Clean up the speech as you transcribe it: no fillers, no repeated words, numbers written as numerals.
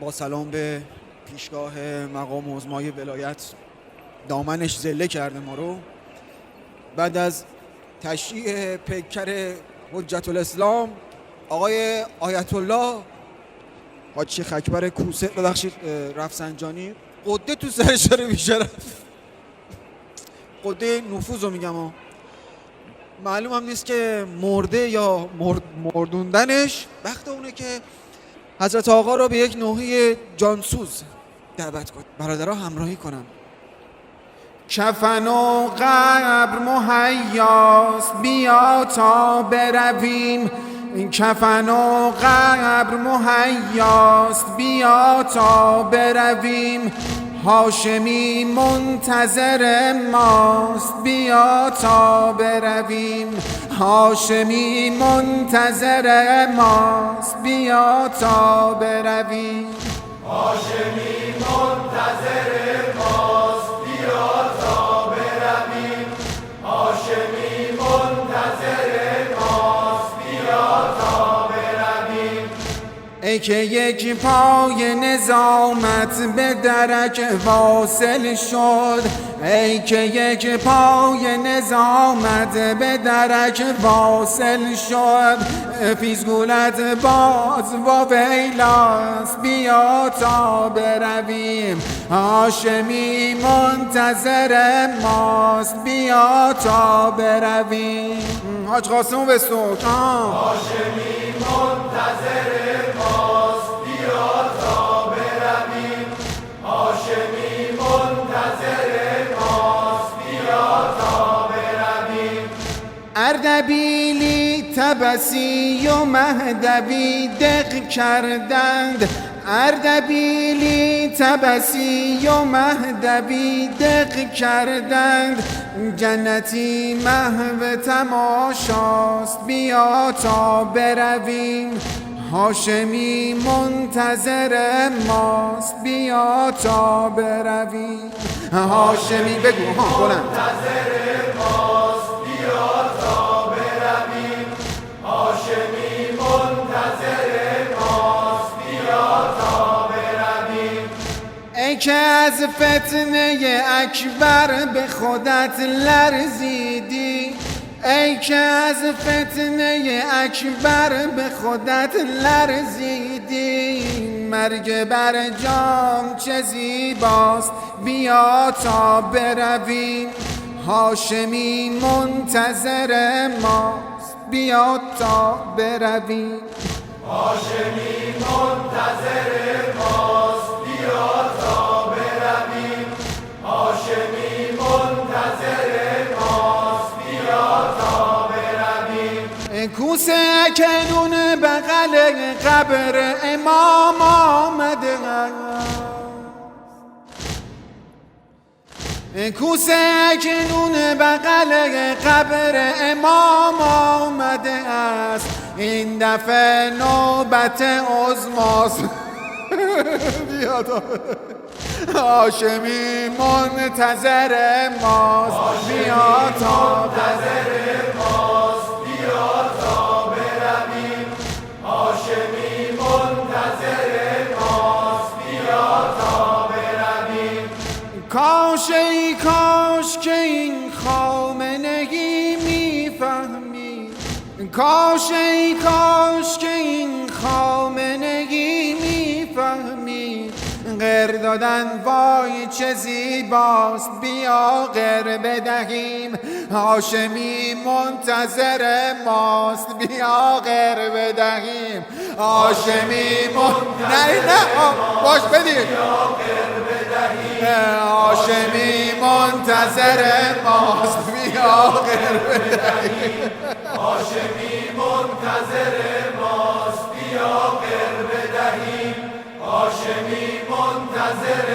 با سلام به پیشگاه مقام عظمای ولایت دامنش زله کرده ما رو. بعد از تشییع پیکر حجت الاسلام آقای آیت الله حاج شیخ اکبر کوسه، ببخشید رفسنجانی، قده تو سرش داره بیشرف، قده نفوذ رو میگم ها. معلوم هم نیست که مرده یا مردوندنش. وقت اونه که حضرت آقا رو به یک نوحه جانسوز دعوت کن، برادرها همراهی کنن. کفن و قبر مهیاست بیا تا برویم، کفن و قبر مهیاست بیا تا برویم، هاشمی منتظر ماست بیا تا برویم، هاشمی منتظر ماست بیا تا برویم، هاشمی منتظر ماست بیا تا برویم، هاشمی منتظر ماست بیا تا برویم. ای که یک پای نظامت به درک واصل شد، ای که یک پای نظامت به درک واصل شد، فیزگولت باز و ویلاست بیا تا برویم، هاشمی منتظر ماست بیا تا برویم. حاج قاسم به سوک هاشمی منتظر ماست بیا تا برویم، هاشمی منتظر ماست بیا تا برویم. اردبیلی طبسی و مهدوی دق کردند، اردبیلی طبسی و مهدوی دق کردند، جنتی محو تماشاست بیا تا برویم، هاشمی منتظر ماست بیا تا برویم. هاشمی بگو بلند. منتظر ماست بیا تا برویم، هاشمی منتظر ماست بیا تا برویم. ای که از فتنه اکبر به خودت لرزیدی، ای که از فتنه اکبر به خودت لرزیدی، مرگ بر جام چه زیباست بیا تا برویم، هاشمی منتظر ماست بیا تا برویم، هاشمی منتظر ماست بیا تا برویم، هاشمی منتظر ماست بیا تا برویم. کوسه اکنون بغل قبر امام آمده است، کوسه اکنون بغل قبر امام آمده است، این دفعه نوبت عظماست بیا تا هاشمی منتظر ماست بیا تا منتظر ماست بیا تا برویم، هاشمی منتظر ماست بیا تا برویم. کاش ای کاش که این خامنگی میفهمید، کاش ای کاش که این خامنگی میفهمید، غر دادن وای چه زیباست بیا غر بدهیم، هاشمی منتظر ماست بیا غر بدهیم، هاشمی نه باش بدید، هاشمی منتظر ماست بیا غر بدهیم، هاشمی منتظر ماست بیا غر بدهیم، هاشمی منتظر